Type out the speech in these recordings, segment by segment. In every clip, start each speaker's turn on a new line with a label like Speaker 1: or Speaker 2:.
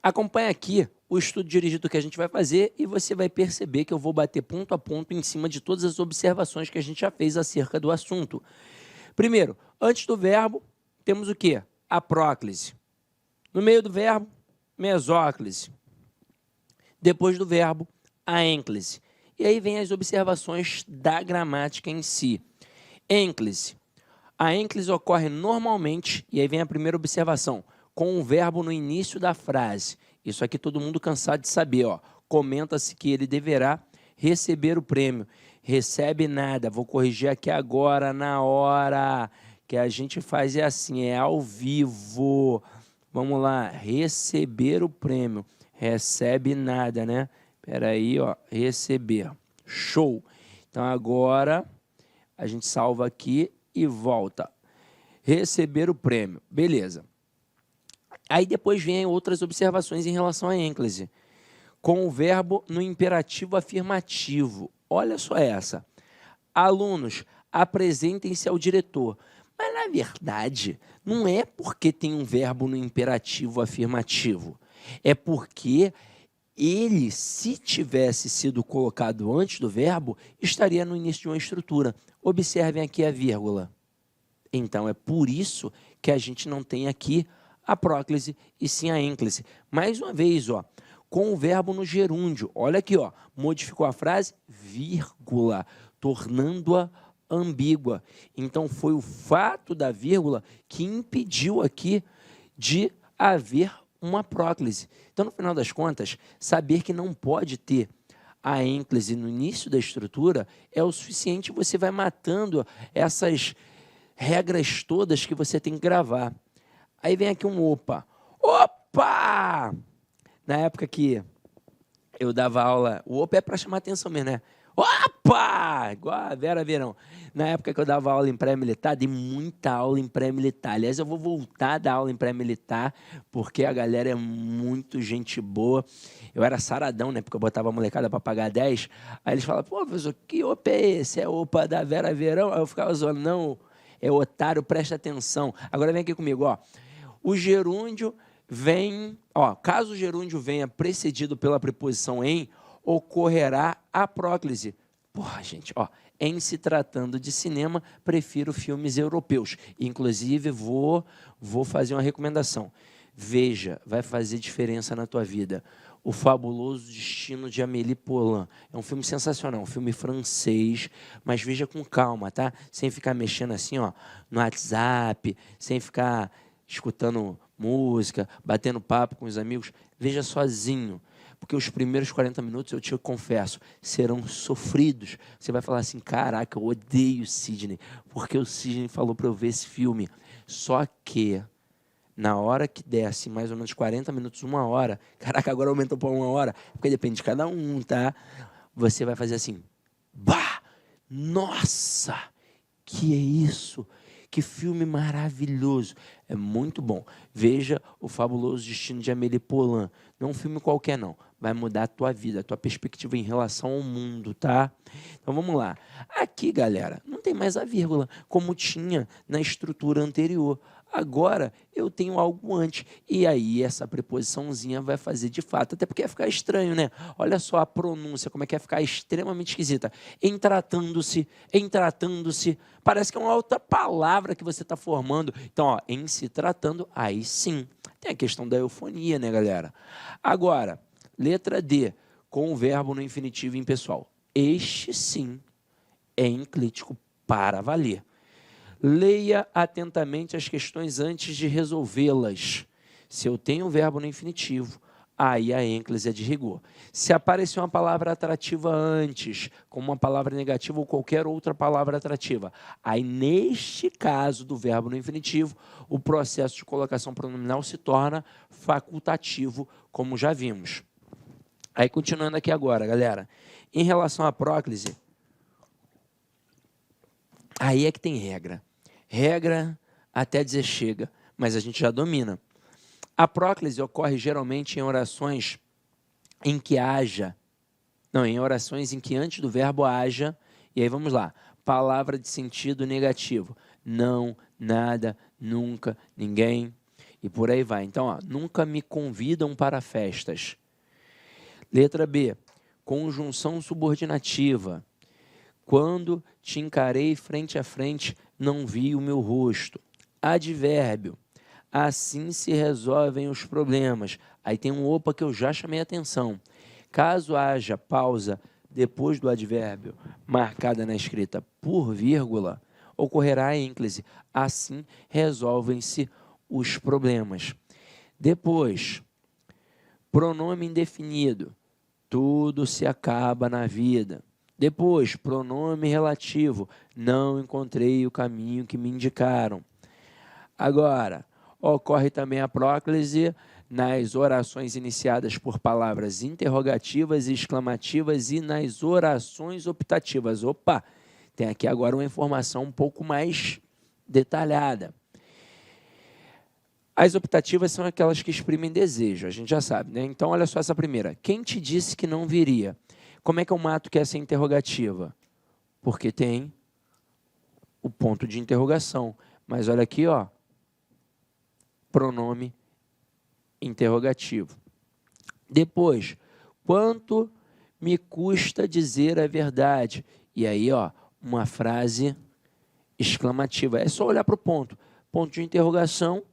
Speaker 1: Acompanhe aqui o estudo dirigido que a gente vai fazer e você vai perceber que eu vou bater ponto a ponto em cima de todas as observações que a gente já fez acerca do assunto. Primeiro, antes do verbo, temos o quê? A próclise. No meio do verbo, mesóclise. Depois do verbo, a ênclise. E aí vem as observações da gramática em si. Ênclise. A ênclise ocorre normalmente, e aí vem a primeira observação, com o verbo no início da frase. Isso aqui todo mundo cansado de saber, ó. Comenta-se que ele deverá receber o prêmio. Recebe nada. Vou corrigir aqui agora, na hora. Que a gente faz é assim, é ao vivo. Vamos lá, receber o prêmio. Recebe nada, né? Espera aí, ó, receber. Show. Então agora a gente salva aqui e volta. Receber o prêmio. Beleza. Aí depois vem outras observações em relação à ênclise. Com o verbo no imperativo afirmativo. Olha só essa. Alunos, apresentem-se ao diretor. Mas, na verdade, não é porque tem um verbo no imperativo afirmativo. É porque ele, se tivesse sido colocado antes do verbo, estaria no início de uma estrutura. Observem aqui a vírgula. Então, é por isso que a gente não tem aqui a próclise e sim a ênclise. Mais uma vez, ó, com o verbo no gerúndio. Olha aqui, ó, modificou a frase, vírgula, tornando-a ambígua. Então, foi o fato da vírgula que impediu aqui de haver uma próclise. Então, no final das contas, saber que não pode ter a ênclise no início da estrutura é o suficiente, você vai matando essas regras todas que você tem que gravar. Aí vem aqui um opa. Opa! Na época que eu dava aula, o opa é para chamar atenção mesmo, né? Opa! Igual a Vera Verão. Na época que eu dava aula em pré-militar, dei muita aula em pré-militar. Aliás, eu vou voltar a dar aula em pré-militar, porque a galera é muito gente boa. Eu era saradão, né? Porque eu botava a molecada para pagar 10. Aí eles falavam, pô, professor, que opa é esse? É opa da Vera Verão? Aí eu ficava zoando, não, é otário, presta atenção. Agora vem aqui comigo, ó. O gerúndio vem, ó, caso o gerúndio venha precedido pela preposição em, ocorrerá a próclise. Porra, gente, ó, em se tratando de cinema, prefiro filmes europeus. Inclusive, vou fazer uma recomendação. Veja, vai fazer diferença na tua vida. O Fabuloso Destino de Amélie Poulain. É um filme sensacional, um filme francês, mas veja com calma, tá? Sem ficar mexendo assim, ó, no WhatsApp, sem ficar escutando música, batendo papo com os amigos. Veja sozinho. Porque os primeiros 40 minutos, eu te confesso, serão sofridos. Você vai falar assim, caraca, eu odeio o Sidney, porque o Sidney falou para eu ver esse filme. Só que, na hora que desce, mais ou menos 40 minutos, 1 hora, caraca, agora aumentou para 1 hora, porque depende de cada um, tá? Você vai fazer assim, bah, nossa, que é isso? Que filme maravilhoso. É muito bom. Veja O Fabuloso Destino de Amélie Poulain. Não é um filme qualquer, não. Vai mudar a tua vida, a tua perspectiva em relação ao mundo, tá? Então, vamos lá. Aqui, galera, não tem mais a vírgula, como tinha na estrutura anterior. Agora, eu tenho algo antes. E aí, essa preposiçãozinha vai fazer de fato. Até porque vai ficar estranho, né? Olha só a pronúncia, como é que vai ficar extremamente esquisita. Em tratando-se. Parece que é uma outra palavra que você está formando. Então, ó, em se tratando, aí sim. Tem a questão da eufonia, né, galera? Agora, letra D, com o verbo no infinitivo impessoal. Este, sim, é enclítico para valer. Leia atentamente as questões antes de resolvê-las. Se eu tenho um verbo no infinitivo, aí a ênclise é de rigor. Se aparecer uma palavra atrativa antes, como uma palavra negativa ou qualquer outra palavra atrativa, aí neste caso do verbo no infinitivo, o processo de colocação pronominal se torna facultativo, como já vimos. Aí continuando aqui agora, galera, em relação à próclise, aí é que tem regra. Regra até dizer chega, mas a gente já domina. A próclise ocorre geralmente em orações em que em orações em que antes do verbo haja, e aí vamos lá, palavra de sentido negativo. Não, nada, nunca, ninguém. e por aí vai. Então, ó, nunca me convidam para festas. Letra B, conjunção subordinativa. Quando te encarei frente a frente, não vi o meu rosto. Advérbio, assim se resolvem os problemas. Aí tem um opa que eu já chamei a atenção. Caso haja pausa depois do advérbio marcada na escrita por vírgula, ocorrerá a ênclise. Assim resolvem-se os problemas. Depois, pronome indefinido. Tudo se acaba na vida. Depois, pronome relativo. Não encontrei o caminho que me indicaram. Agora, ocorre também a próclise nas orações iniciadas por palavras interrogativas e exclamativas e nas orações optativas. Opa, tem aqui agora uma informação um pouco mais detalhada. As optativas são aquelas que exprimem desejo, a gente já sabe, né? Então, olha só essa primeira. Quem te disse que não viria? Como é que eu mato que essa interrogativa? Porque tem o ponto de interrogação. Mas olha aqui, ó, pronome interrogativo. Depois, quanto me custa dizer a verdade? E aí, ó, uma frase exclamativa. É só olhar para o ponto. Ponto de interrogação,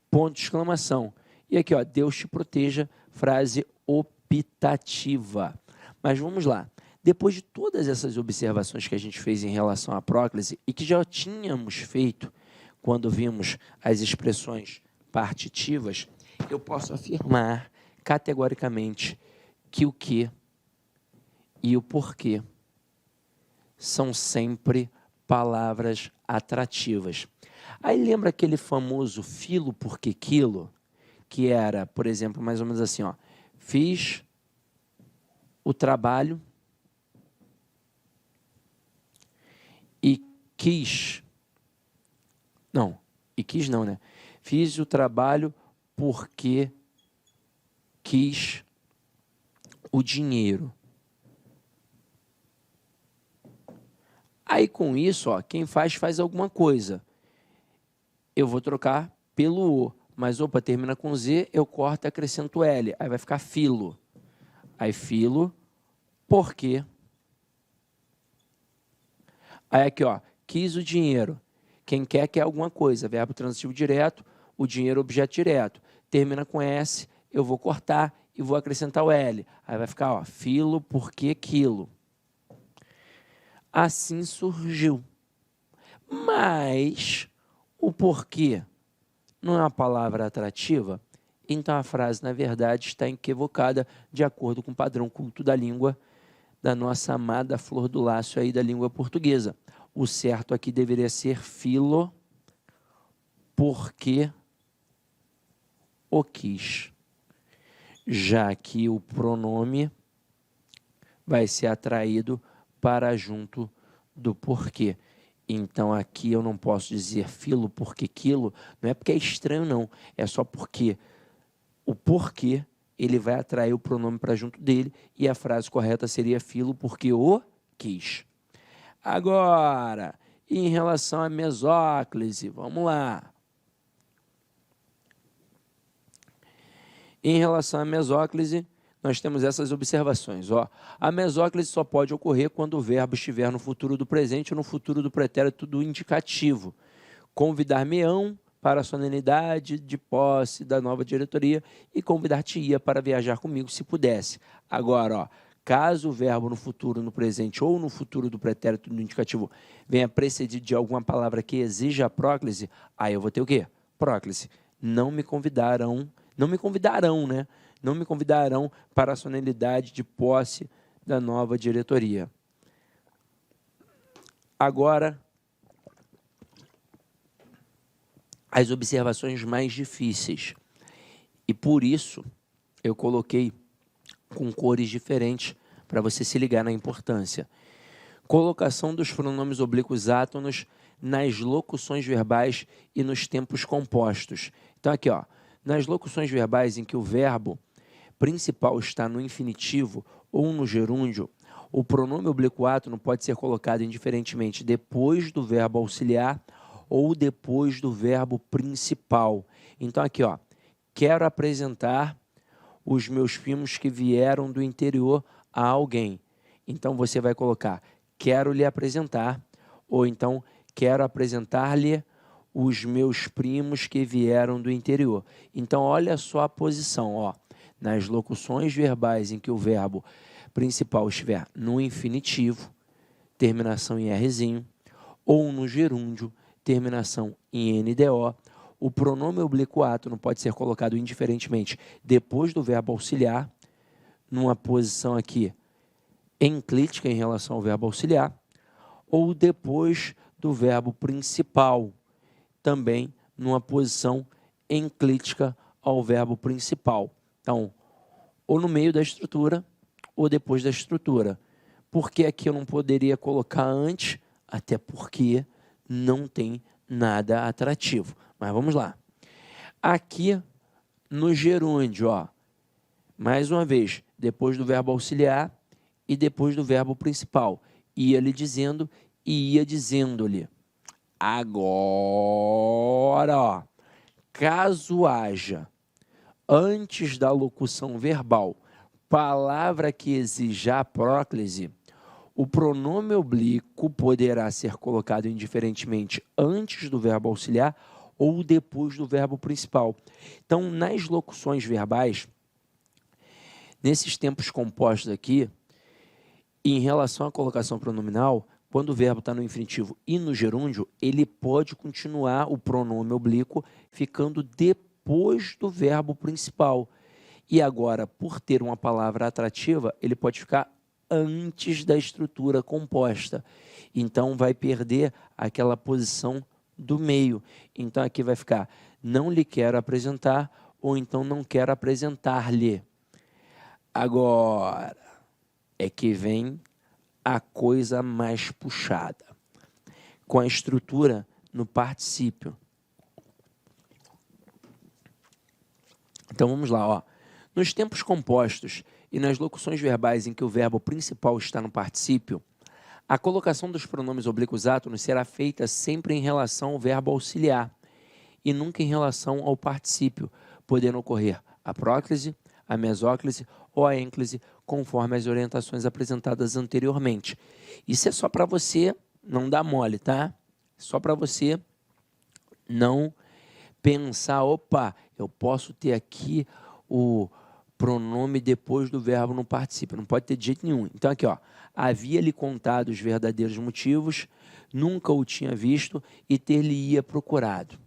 Speaker 1: ponto de exclamação. E aqui, ó, Deus te proteja, frase optativa. Mas vamos lá. Depois de todas essas observações que a gente fez em relação à próclise e que já tínhamos feito quando vimos as expressões partitivas, eu posso afirmar categoricamente que o que e o porquê são sempre palavras atrativas. Aí lembra aquele famoso filo porque quilo, que era, por exemplo, mais ou menos assim, ó, fiz o trabalho e quis, não, né? Fiz o trabalho porque quis o dinheiro. Aí com isso, ó, quem faz alguma coisa. Eu vou trocar pelo O, mas opa, termina com Z, eu corto e acrescento L, aí vai ficar filo. Aí filo, porque. Aí aqui, ó, quis o dinheiro. Quem quer alguma coisa, verbo transitivo direto, o dinheiro objeto direto. Termina com S, eu vou cortar e vou acrescentar o L. Aí vai ficar, ó, filo, porque quilo. Assim surgiu. Mas o porquê não é uma palavra atrativa? Então a frase, na verdade, está equivocada de acordo com o padrão culto da língua da nossa amada flor do lácio aí da língua portuguesa. O certo aqui deveria ser filo, porque o quis. Já que o pronome vai ser atraído para junto do porquê. Então, aqui eu não posso dizer filo porque quilo, não é porque é estranho, não. É só porque o porquê, ele vai atrair o pronome para junto dele e a frase correta seria filo porque o quis. Agora, em relação à mesóclise, vamos lá. Em relação à mesóclise, nós temos essas observações. Ó. A mesóclise só pode ocorrer quando o verbo estiver no futuro do presente ou no futuro do pretérito do indicativo. Convidar-me-ão para a solenidade de posse da nova diretoria e convidar-te-ia para viajar comigo se pudesse. Agora, ó, caso o verbo no futuro, no presente ou no futuro do pretérito do indicativo venha precedido de alguma palavra que exija a próclise, aí eu vou ter o quê? Próclise. Não me convidarão, né? Não me convidarão para a solenidade de posse da nova diretoria. Agora, as observações mais difíceis. E por isso, eu coloquei com cores diferentes para você se ligar na importância. Colocação dos pronomes oblíquos átonos nas locuções verbais e nos tempos compostos. Então, aqui, ó, nas locuções verbais em que o verbo principal está no infinitivo ou no gerúndio, o pronome oblíquo átono pode ser colocado indiferentemente depois do verbo auxiliar ou depois do verbo principal. Então, aqui, ó, quero apresentar os meus primos que vieram do interior a alguém. Então, você vai colocar quero lhe apresentar, ou então quero apresentar-lhe os meus primos que vieram do interior. Então, olha só a posição, ó. Nas locuções verbais em que o verbo principal estiver no infinitivo, terminação em Rzinho, ou no gerúndio, terminação em NDO, o pronome oblíquo átono pode ser colocado indiferentemente depois do verbo auxiliar, numa posição aqui enclítica em relação ao verbo auxiliar, ou depois do verbo principal, também numa posição enclítica ao verbo principal. Então, ou no meio da estrutura, ou depois da estrutura. Por que aqui eu não poderia colocar antes? Até porque não tem nada atrativo. Mas vamos lá. Aqui no gerúndio, ó, mais uma vez, depois do verbo auxiliar e depois do verbo principal. Ia-lhe dizendo e ia dizendo-lhe. Agora, ó, caso haja, antes da locução verbal, palavra que exija a próclise, o pronome oblíquo poderá ser colocado indiferentemente antes do verbo auxiliar ou depois do verbo principal. Então, nas locuções verbais, nesses tempos compostos aqui, em relação à colocação pronominal, quando o verbo está no infinitivo e no gerúndio, ele pode continuar o pronome oblíquo ficando depois do verbo principal. E agora, por ter uma palavra atrativa, ele pode ficar antes da estrutura composta. Então, vai perder aquela posição do meio. Então, aqui vai ficar não lhe quero apresentar ou então não quero apresentar-lhe. Agora, é que vem a coisa mais puxada, com a estrutura no particípio. Então, vamos lá, ó. Nos tempos compostos e nas locuções verbais em que o verbo principal está no particípio, a colocação dos pronomes oblíquos átonos será feita sempre em relação ao verbo auxiliar e nunca em relação ao particípio, podendo ocorrer a próclise, a mesóclise ou a ênclise, conforme as orientações apresentadas anteriormente. Isso é só para você não dar mole, tá? Só para você não pensar, opa, eu posso ter aqui o pronome depois do verbo no particípio. Não pode ter de jeito nenhum. Então, aqui, ó, havia-lhe contado os verdadeiros motivos, nunca o tinha visto e ter-lhe-ia procurado.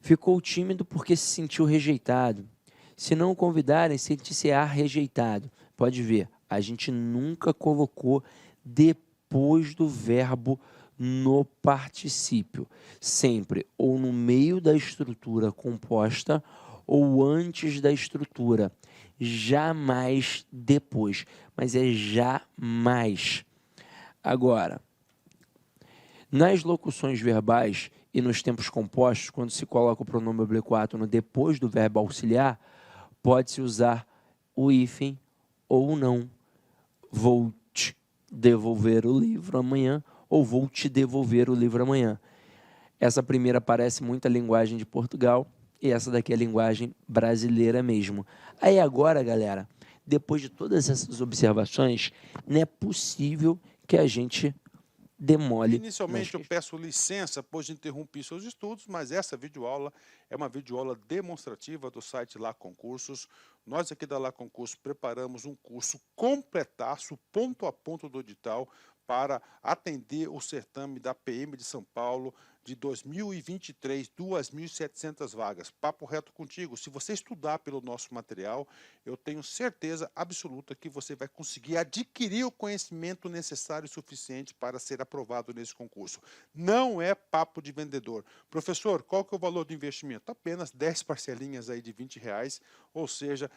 Speaker 1: Ficou tímido porque se sentiu rejeitado. Se não o convidarem, sentir-se-á rejeitado. Pode ver, a gente nunca colocou depois do verbo no particípio. Sempre ou no meio da estrutura composta ou antes da estrutura. Jamais depois, mas é jamais. Agora, nas locuções verbais e nos tempos compostos, quando se coloca o pronome oblíquo átono depois do verbo auxiliar, pode-se usar o hífen ou não. Vou te devolver o livro amanhã ou vou te devolver o livro amanhã. Essa primeira parece muito a linguagem de Portugal e essa daqui é a linguagem brasileira mesmo. Aí agora, galera, depois de todas essas observações, não é possível que a gente demole.
Speaker 2: Inicialmente, eu peço licença, pois interrompi seus estudos, mas essa videoaula é uma videoaula demonstrativa do site Lá Concursos. Nós aqui da Lá Concursos preparamos um curso completaço, ponto a ponto do edital, para atender o certame da PM de São Paulo de 2023, 2.700 vagas. Papo reto contigo, se você estudar pelo nosso material, eu tenho certeza absoluta que você vai conseguir adquirir o conhecimento necessário e suficiente para ser aprovado nesse concurso. Não é papo de vendedor. Professor, qual que é o valor do investimento? Apenas 10 parcelinhas aí de R$20, ou seja,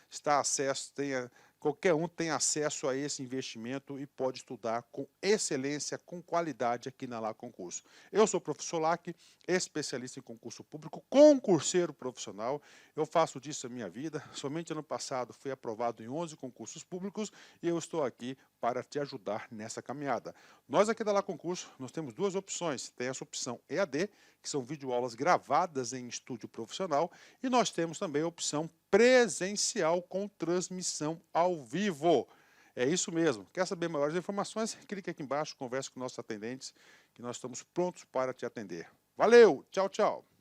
Speaker 2: tem qualquer um tem acesso a esse investimento e pode estudar com excelência, com qualidade aqui na Lá Concurso. Eu sou o professor Lac, especialista em concurso público, concurseiro profissional. Eu faço disso a minha vida. Somente ano passado fui aprovado em 11 concursos públicos e eu estou aqui para te ajudar nessa caminhada. Nós aqui da Lá Concurso, nós temos duas opções. Tem essa opção EAD, que são videoaulas gravadas em estúdio profissional, e nós temos também a opção presencial com transmissão ao vivo. É isso mesmo. Quer saber maiores informações? Clique aqui embaixo, converse com nossos atendentes, que nós estamos prontos para te atender. Valeu, tchau, tchau.